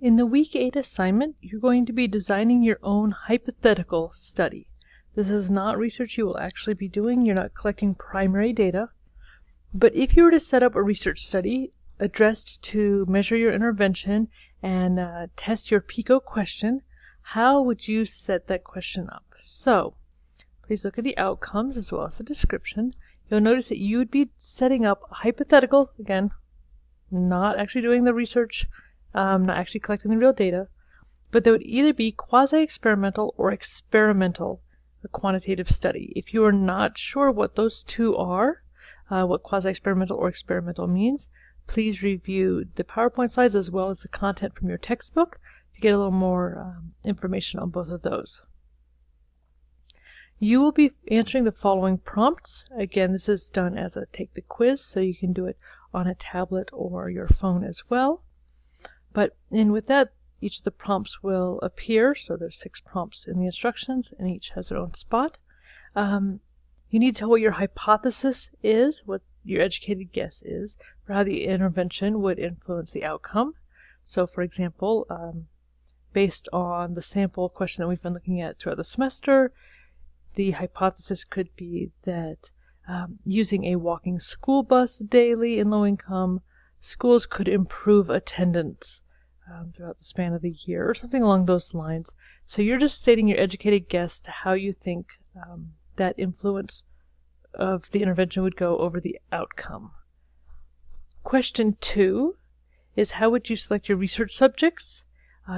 In the Week 8 assignment, you're going to be designing your own hypothetical study. This is not research you will actually be doing. You're not collecting primary data. But if you were to set up a research study addressed to measure your intervention and test your PICO question, how would you set that question up? So, please look at the outcomes as well as the description. You'll notice that you would be setting up a hypothetical, again, not actually doing the research, not actually collecting the real data, but there would either be quasi-experimental or experimental, a quantitative study. If you are not sure what those two are, what quasi-experimental or experimental means, please review the PowerPoint slides as well as the content from your textbook to get a little more information on both of those. You will be answering the following prompts. Again, this is done as a take the quiz, so you can do it on a tablet or your phone as well. But with that, each of the prompts will appear. So there's 6 prompts in the instructions, and each has their own spot. You need to tell what your hypothesis is, what your educated guess is, for how the intervention would influence the outcome. So, for example, based on the sample question that we've been looking at throughout the semester, the hypothesis could be that using a walking school bus daily in low-income schools could improve attendance throughout the span of the year, or something along those lines. So you're just stating your educated guess to how you think that influence of the intervention would go over the outcome. Question 2 is, how would you select your research subjects?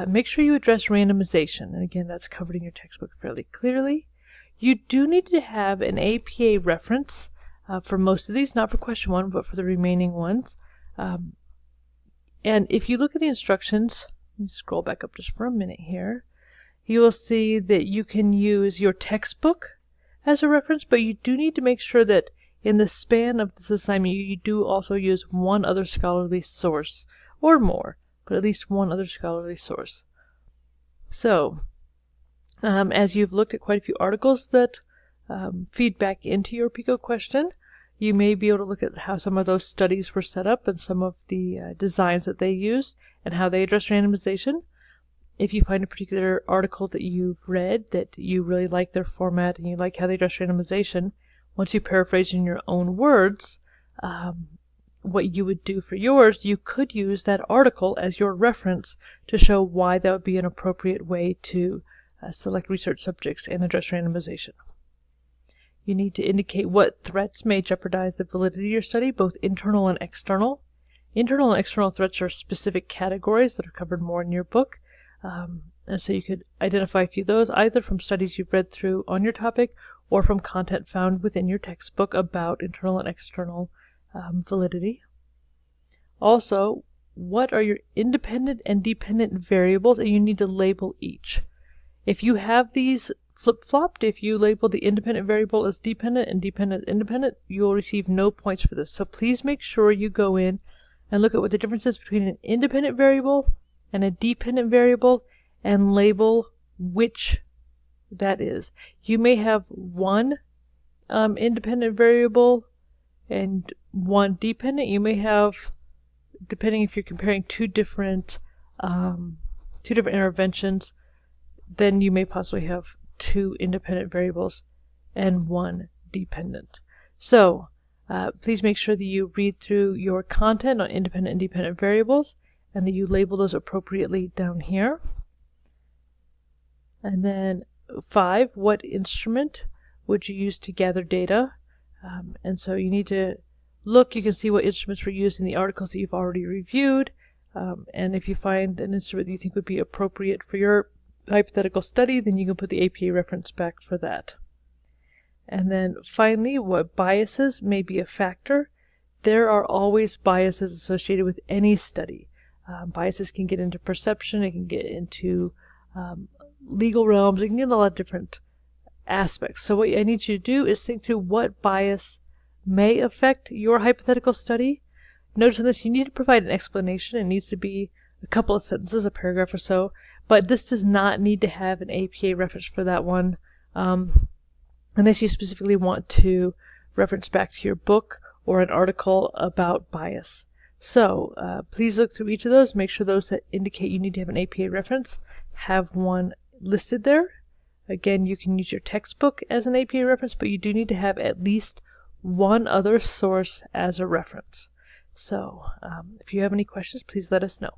Make sure you address randomization, and again, that's covered in your textbook fairly clearly. You do need to have an APA reference for most of these, not for question 1, but for the remaining ones. And if you look at the instructions, let me scroll back up just for a minute here, you will see that you can use your textbook as a reference, but you do need to make sure that in the span of this assignment you do also use one other scholarly source, or more, but at least one other scholarly source. So, as you've looked at quite a few articles that feed back into your PICO question, you may be able to look at how some of those studies were set up and some of the designs that they used and how they address randomization. If you find a particular article that you've read that you really like their format and you like how they address randomization, once you paraphrase in your own words what you would do for yours, you could use that article as your reference to show why that would be an appropriate way to select research subjects and address randomization. You need to indicate what threats may jeopardize the validity of your study, both internal and external. Internal and external threats are specific categories that are covered more in your book. And so you could identify a few of those, either from studies you've read through on your topic or from content found within your textbook about internal and external validity. Also, what are your independent and dependent variables, and you need to label each. If you have these flip-flopped, if you label the independent variable as dependent and dependent as independent, you will receive no points for this. So please make sure you go in and look at what the difference is between an independent variable and a dependent variable and label which that is. You may have one independent variable and one dependent. You may have, depending if you're comparing two different interventions, then you may possibly have 2 independent variables and 1 dependent. So please make sure that you read through your content on independent and dependent variables and that you label those appropriately down here. And then 5, what instrument would you use to gather data? And so you need to look, you can see what instruments were used in the articles that you've already reviewed. And if you find an instrument that you think would be appropriate for your hypothetical study, then you can put the APA reference back for that. And then finally, what biases may be a factor. There are always biases associated with any study. Biases can get into perception, it can get into legal realms, it can get in a lot of different aspects. So what I need you to do is think through what bias may affect your hypothetical study. Notice in this you need to provide an explanation. It needs to be a couple of sentences, a paragraph or so, but this does not need to have an APA reference for that one, unless you specifically want to reference back to your book or an article about bias. So please look through each of those, make sure those that indicate you need to have an APA reference have one listed there. Again, you can use your textbook as an APA reference, but you do need to have at least one other source as a reference. So if you have any questions, please let us know.